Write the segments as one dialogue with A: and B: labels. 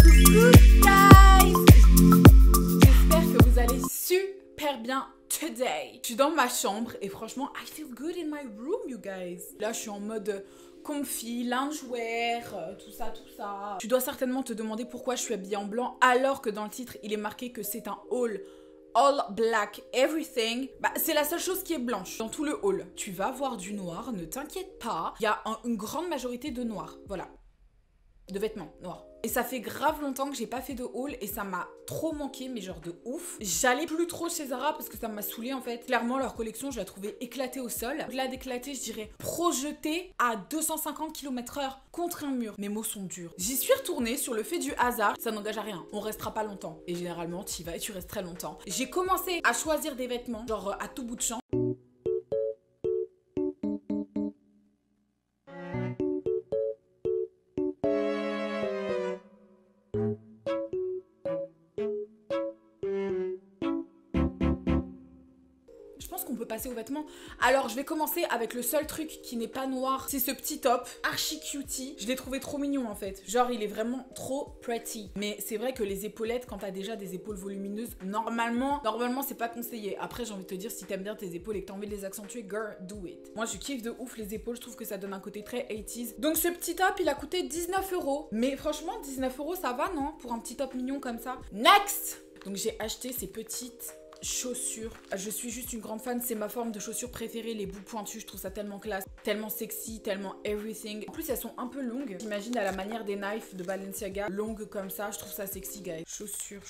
A: Coucou guys! J'espère que vous allez super bien today. Je suis dans ma chambre et franchement, I feel good in my room, you guys. Là, je suis en mode comfy, loungewear, tout ça, tout ça. Tu dois certainement te demander pourquoi je suis habillée en blanc alors que dans le titre, il est marqué que c'est un haul all black everything. Bah, c'est la seule chose qui est blanche dans tout le haul. Tu vas voir du noir, ne t'inquiète pas. Il y a une grande majorité de noir, voilà. De vêtements noirs. Et ça fait grave longtemps que j'ai pas fait de haul et ça m'a trop manqué, mais genre de ouf. J'allais plus trop chez Zara parce que ça m'a saoulé en fait. Clairement, leur collection, je la trouvais éclatée au sol. Au-delà d'éclatée, je dirais projetée à 250 km/h contre un mur. Mes mots sont durs. J'y suis retournée sur le fait du hasard. Ça n'engage à rien. On restera pas longtemps. Et généralement, tu y vas et tu restes très longtemps. J'ai commencé à choisir des vêtements, genre à tout bout de champ. Je pense qu'on peut passer aux vêtements. Alors, je vais commencer avec le seul truc qui n'est pas noir. C'est ce petit top, archi cutie. Je l'ai trouvé trop mignon en fait. Genre, il est vraiment trop pretty. Mais c'est vrai que les épaulettes, quand t'as déjà des épaules volumineuses, normalement, c'est pas conseillé. Après, j'ai envie de te dire, si t'aimes bien tes épaules et que t'as envie de les accentuer, girl, do it. Moi, je kiffe de ouf les épaules. Je trouve que ça donne un côté très 80s. Donc, ce petit top, il a coûté 19 €. Mais franchement, 19 €, ça va, non? Pour un petit top mignon comme ça. Next! Donc, j'ai acheté ces petites chaussures. Je suis juste une grande fan, c'est ma forme de chaussures préférée, les bouts pointus, je trouve ça tellement classe, tellement sexy, tellement everything. En plus elles sont un peu longues, j'imagine à la manière des Knife de Balenciaga, longues comme ça, je trouve ça sexy guys. Chaussures,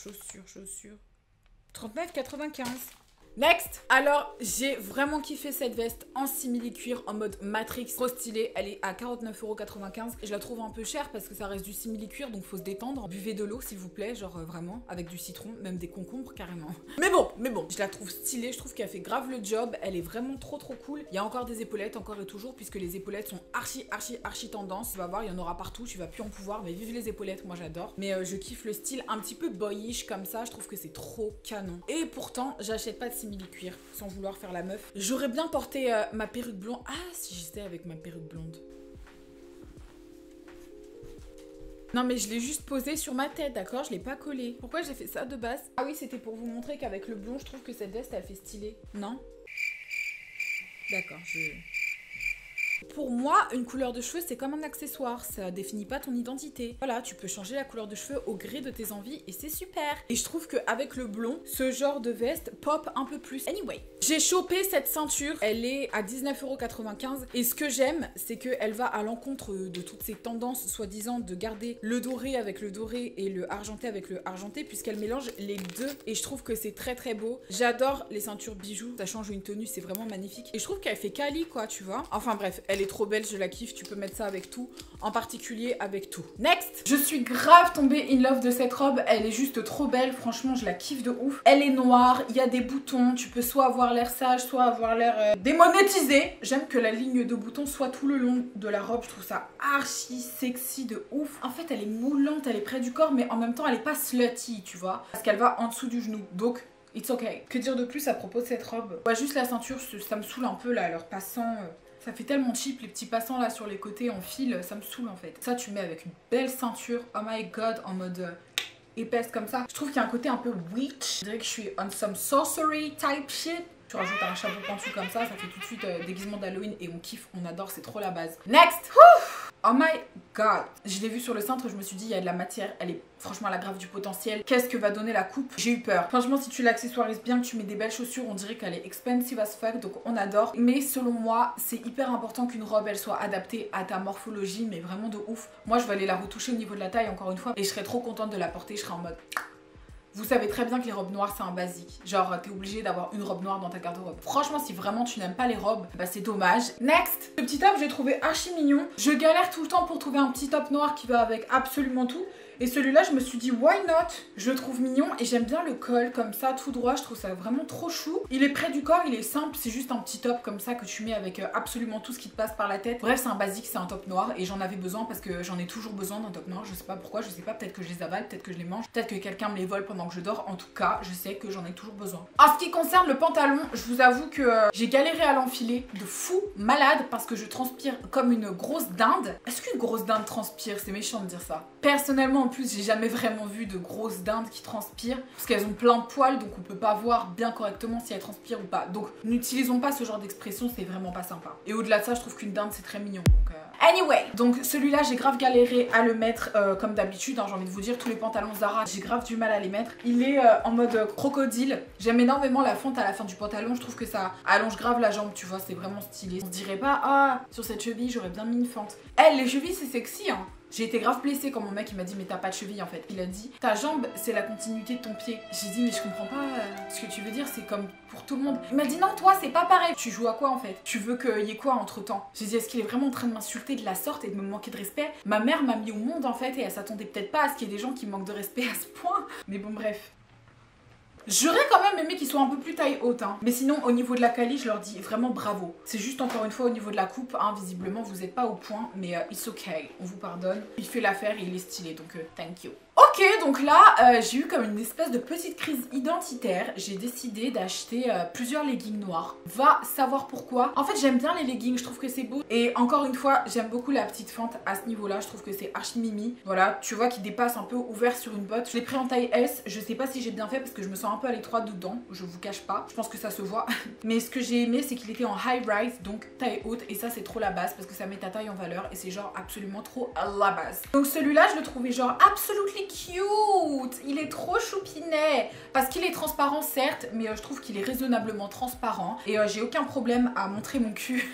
A: 39,95 €. Next! Alors, j'ai vraiment kiffé cette veste en simili-cuir en mode Matrix, trop stylée. Elle est à 49,95 €. Je la trouve un peu chère parce que ça reste du simili-cuir, donc faut se détendre. Buvez de l'eau s'il vous plaît, genre vraiment, avec du citron, même des concombres carrément. Mais bon, je la trouve stylée, je trouve qu'elle fait grave le job. Elle est vraiment trop cool. Il y a encore des épaulettes, encore et toujours, puisque les épaulettes sont archi tendance. Tu vas voir, il y en aura partout, tu vas plus en pouvoir, mais vive les épaulettes, moi j'adore. Mais je kiffe le style un petit peu boyish comme ça, je trouve que c'est trop canon. Et pourtant, j'achète pas de simili-cuir, sans vouloir faire la meuf. J'aurais bien porté ma perruque blonde. Ah, si j'étais avec ma perruque blonde. Non mais je l'ai juste posée sur ma tête, d'accord? Je l'ai pas collée. Pourquoi j'ai fait ça de base? Ah oui, c'était pour vous montrer qu'avec le blond, je trouve que cette veste, elle fait stylé. Non? D'accord, Pour moi, une couleur de cheveux, c'est comme un accessoire. Ça définit pas ton identité. Voilà, tu peux changer la couleur de cheveux au gré de tes envies et c'est super. Et je trouve qu'avec le blond, ce genre de veste pop un peu plus. Anyway, j'ai chopé cette ceinture. Elle est à 19,95 € et ce que j'aime, c'est qu'elle va à l'encontre de toutes ces tendances, soi-disant, de garder le doré avec le doré et le argenté avec le argenté, puisqu'elle mélange les deux. Et je trouve que c'est très beau. J'adore les ceintures bijoux. Ça change une tenue, c'est vraiment magnifique. Et je trouve qu'elle fait quali, quoi, tu vois. Enfin bref, elle est trop belle, je la kiffe, tu peux mettre ça avec tout, en particulier avec tout. Next! Je suis grave tombée in love de cette robe, elle est juste trop belle, franchement je la kiffe de ouf. Elle est noire, il y a des boutons, tu peux soit avoir l'air sage, soit avoir l'air démonétisé. J'aime que la ligne de boutons soit tout le long de la robe, je trouve ça archi sexy de ouf. En fait elle est moulante, elle est près du corps, mais en même temps elle est pas slutty, tu vois, parce qu'elle va en dessous du genou, donc it's okay. Que dire de plus à propos de cette robe? Ouais, juste la ceinture, ça me saoule un peu là, leur passant. Ça fait tellement cheap, les petits passants là sur les côtés en fil, ça me saoule en fait. Ça tu mets avec une belle ceinture, oh my god, en mode épaisse comme ça. Je trouve qu'il y a un côté un peu witch. Je dirais que je suis on some sorcery type shit. Tu rajoutes un chapeau pentu comme ça fait tout de suite déguisement d'Halloween et on kiffe, on adore, c'est trop la base. Next! Oh my god! Je l'ai vu sur le cintre, je me suis dit il y a de la matière, elle est franchement elle a grave du potentiel. Qu'est-ce que va donner la coupe? J'ai eu peur. Franchement si tu l'accessoirises bien, que tu mets des belles chaussures, on dirait qu'elle est expensive as fuck, donc on adore. Mais selon moi, c'est hyper important qu'une robe elle soit adaptée à ta morphologie, mais vraiment de ouf. Moi je vais aller la retoucher au niveau de la taille encore une fois et je serais trop contente de la porter, je serais en mode... Vous savez très bien que les robes noires c'est un basique. Genre t'es obligé d'avoir une robe noire dans ta garde-robe. Franchement si vraiment tu n'aimes pas les robes, bah c'est dommage. Next! Ce petit top j'ai trouvé archi mignon. Je galère tout le temps pour trouver un petit top noir qui va avec absolument tout. Et celui-là je me suis dit why not? Je le trouve mignon et j'aime bien le col comme ça tout droit, je trouve ça vraiment trop chou. Il est près du corps, il est simple, c'est juste un petit top comme ça que tu mets avec absolument tout ce qui te passe par la tête. Bref c'est un basique, c'est un top noir et j'en avais besoin parce que j'en ai toujours besoin d'un top noir. Je sais pas pourquoi, je sais pas, peut-être que je les avale, peut-être que je les mange, peut-être que quelqu'un me les vole pendant que je dors. En tout cas je sais que j'en ai toujours besoin. En ce qui concerne le pantalon, je vous avoue que j'ai galéré à l'enfiler de fou malade parce que je transpire comme une grosse dinde. Est-ce qu'une grosse dinde transpire? C'est méchant de dire ça. Personnellement en plus j'ai jamais vraiment vu de grosses dindes qui transpirent parce qu'elles ont plein de poils donc on peut pas voir bien correctement si elles transpirent ou pas. Donc n'utilisons pas ce genre d'expression, c'est vraiment pas sympa. Et au-delà de ça je trouve qu'une dinde c'est très mignon donc Anyway, donc celui-là j'ai grave galéré à le mettre comme d'habitude, hein, j'ai envie de vous dire, tous les pantalons Zara j'ai grave du mal à les mettre. Il est en mode crocodile, j'aime énormément la fente à la fin du pantalon, je trouve que ça allonge grave la jambe, tu vois, c'est vraiment stylé. On se dirait pas, ah sur cette cheville j'aurais bien mis une fente. Les chevilles c'est sexy hein. J'ai été grave blessée quand mon mec il m'a dit mais t'as pas de cheville en fait. Il a dit ta jambe c'est la continuité de ton pied. J'ai dit mais je comprends pas ce que tu veux dire, c'est comme pour tout le monde. Il m'a dit non toi c'est pas pareil. Tu joues à quoi en fait? Tu veux qu'il y ait quoi entre temps? J'ai dit est-ce qu'il est vraiment en train de m'insulter de la sorte et de me manquer de respect? Ma mère m'a mis au monde en fait et elle s'attendait peut-être pas à ce qu'il y ait des gens qui manquent de respect à ce point. Mais bon bref. J'aurais quand même aimé qu'ils soient un peu plus taille haute hein. Mais sinon au niveau de la quali je leur dis vraiment bravo. C'est juste encore une fois au niveau de la coupe hein, visiblement vous êtes pas au point mais it's okay, on vous pardonne. Il fait l'affaire et il est stylé donc thank you. Ok donc là j'ai eu comme une espèce de petite crise identitaire. J'ai décidé d'acheter plusieurs leggings noirs. Va savoir pourquoi. En fait j'aime bien les leggings, je trouve que c'est beau. Et encore une fois j'aime beaucoup la petite fente à ce niveau là. Je trouve que c'est archi mimi. Voilà tu vois qui dépasse un peu ouvert sur une botte. Je l'ai pris en taille S. Je sais pas si j'ai bien fait parce que je me sens un peu à l'étroite dedans. Je vous cache pas. Je pense que ça se voit. Mais ce que j'ai aimé c'est qu'il était en high rise donc taille haute. Et ça c'est trop la base parce que ça met ta taille en valeur. Et c'est genre absolument trop à la base. Donc celui-là je le trouvais genre absolument cute, il est trop choupinet parce qu'il est transparent certes mais je trouve qu'il est raisonnablement transparent et j'ai aucun problème à montrer mon cul.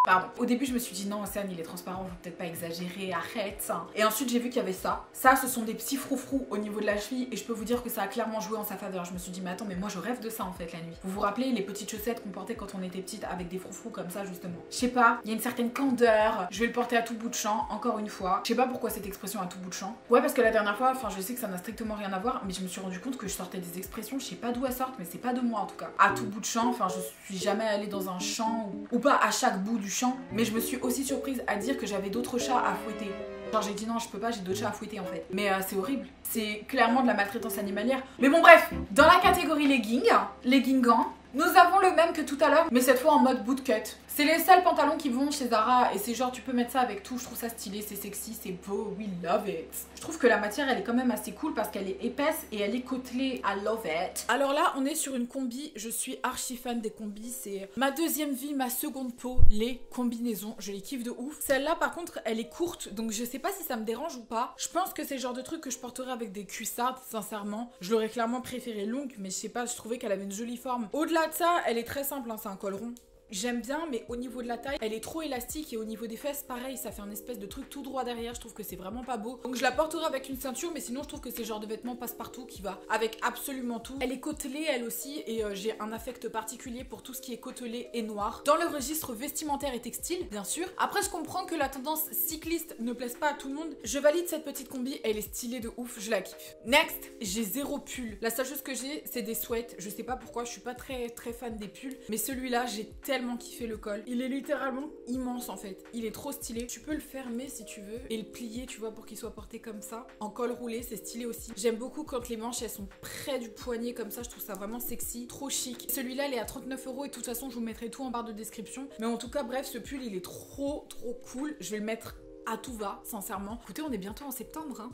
A: Pardon. Au début je me suis dit non Océane il est transparent, faut peut-être pas exagérer, arrête. Et ensuite j'ai vu qu'il y avait ça. Ça ce sont des petits froufrous au niveau de la cheville et je peux vous dire que ça a clairement joué en sa faveur. Je me suis dit mais attends mais moi je rêve de ça en fait la nuit. Vous vous rappelez les petites chaussettes qu'on portait quand on était petite avec des froufrous comme ça justement. Je sais pas, il y a une certaine candeur. Je vais le porter à tout bout de champ encore une fois. Je sais pas pourquoi cette expression à tout bout de champ. Ouais parce que la dernière fois, enfin je sais que ça n'a strictement rien à voir mais je me suis rendu compte que je sortais des expressions, je sais pas d'où elles sortent mais c'est pas de moi en tout cas. À tout bout de champ, enfin je suis jamais allée dans un champ ou pas à chaque bout du champ. Mais je me suis aussi surprise à dire que j'avais d'autres chats à fouetter. Genre j'ai dit non je peux pas, j'ai d'autres chats à fouetter en fait. Mais c'est horrible, c'est clairement de la maltraitance animalière. Mais bon bref, dans la catégorie leggingans, nous avons le même que tout à l'heure, mais cette fois en mode bootcut. C'est les seuls pantalons qui vont chez Zara et c'est genre tu peux mettre ça avec tout, je trouve ça stylé, c'est sexy, c'est beau, we love it. Je trouve que la matière elle est quand même assez cool parce qu'elle est épaisse et elle est côtelée, I love it. Alors là on est sur une combi, je suis archi fan des combis, c'est ma deuxième vie, ma seconde peau, les combinaisons, je les kiffe de ouf. Celle-là par contre elle est courte donc je sais pas si ça me dérange ou pas. Je pense que c'est le genre de truc que je porterais avec des cuissardes sincèrement. Je l'aurais clairement préférée longue mais je sais pas, je trouvais qu'elle avait une jolie forme. Au-delà de ça elle est très simple, hein, c'est un col rond. J'aime bien, mais au niveau de la taille, elle est trop élastique et au niveau des fesses, pareil, ça fait un espèce de truc tout droit derrière. Je trouve que c'est vraiment pas beau. Donc je la porterai avec une ceinture, mais sinon je trouve que c'est le genre de vêtement passe-partout qui va avec absolument tout. Elle est côtelée elle aussi et j'ai un affect particulier pour tout ce qui est côtelé et noir. Dans le registre vestimentaire et textile, bien sûr. Après, je comprends que la tendance cycliste ne plaise pas à tout le monde. Je valide cette petite combi, elle est stylée de ouf, je la kiffe. Next, j'ai 0 pull. La seule chose que j'ai, c'est des sweats. Je sais pas pourquoi, je suis pas très fan des pulls, mais celui-là, j'ai tellement kiffé le col. Il est littéralement immense en fait. Il est trop stylé. Tu peux le fermer si tu veux et le plier, tu vois, pour qu'il soit porté comme ça. En col roulé, c'est stylé aussi. J'aime beaucoup quand les manches elles sont près du poignet comme ça. Je trouve ça vraiment sexy, trop chic. Celui-là, il est à 39 € et de toute façon, je vous mettrai tout en barre de description. Mais en tout cas, bref, ce pull, il est trop cool. Je vais le mettre à tout va, sincèrement. Écoutez, on est bientôt en septembre, hein.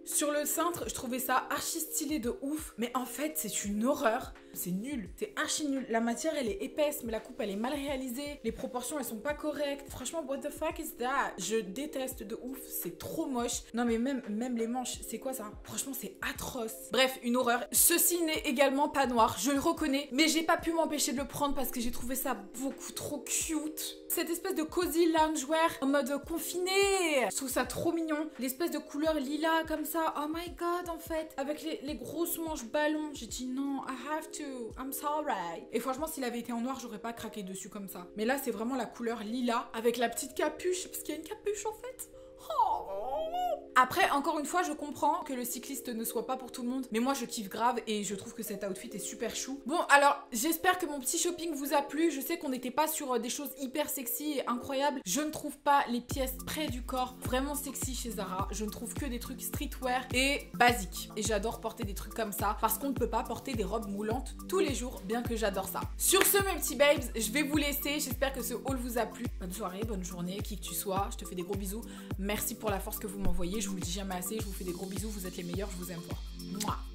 A: Sur le cintre, je trouvais ça archi stylé de ouf, mais en fait c'est une horreur, c'est nul, c'est archi nul. La matière elle est épaisse, mais la coupe elle est mal réalisée, les proportions elles sont pas correctes. Franchement, what the fuck is that? Je déteste de ouf, c'est trop moche. Non mais même les manches, c'est quoi ça? Franchement c'est atroce. Bref, une horreur. Ceci n'est également pas noir, je le reconnais, mais j'ai pas pu m'empêcher de le prendre parce que j'ai trouvé ça beaucoup trop cute. Cette espèce de cozy loungewear en mode confiné, je trouve ça trop mignon. L'espèce de couleur lilas comme ça. Oh my god en fait. Avec les grosses manches ballons. J'ai dit non, I have to. I'm sorry. Et franchement s'il avait été en noir j'aurais pas craqué dessus comme ça. Mais là c'est vraiment la couleur lilas avec la petite capuche. Parce qu'il y a une capuche en fait. Oh. Après, encore une fois, je comprends que le cycliste ne soit pas pour tout le monde, mais moi je kiffe grave et je trouve que cet outfit est super chou. Bon, alors, j'espère que mon petit shopping vous a plu. Je sais qu'on n'était pas sur des choses hyper sexy et incroyables. Je ne trouve pas les pièces près du corps vraiment sexy chez Zara. Je ne trouve que des trucs streetwear et basiques. Et j'adore porter des trucs comme ça parce qu'on ne peut pas porter des robes moulantes tous les jours, bien que j'adore ça. Sur ce, mes petits babes, je vais vous laisser. J'espère que ce haul vous a plu. Bonne soirée, bonne journée, qui que tu sois. Je te fais des gros bisous. Merci pour la force que vous m'envoyez. Je vous le dis jamais assez. Je vous fais des gros bisous. Vous êtes les meilleurs. Je vous aime fort. Mouah.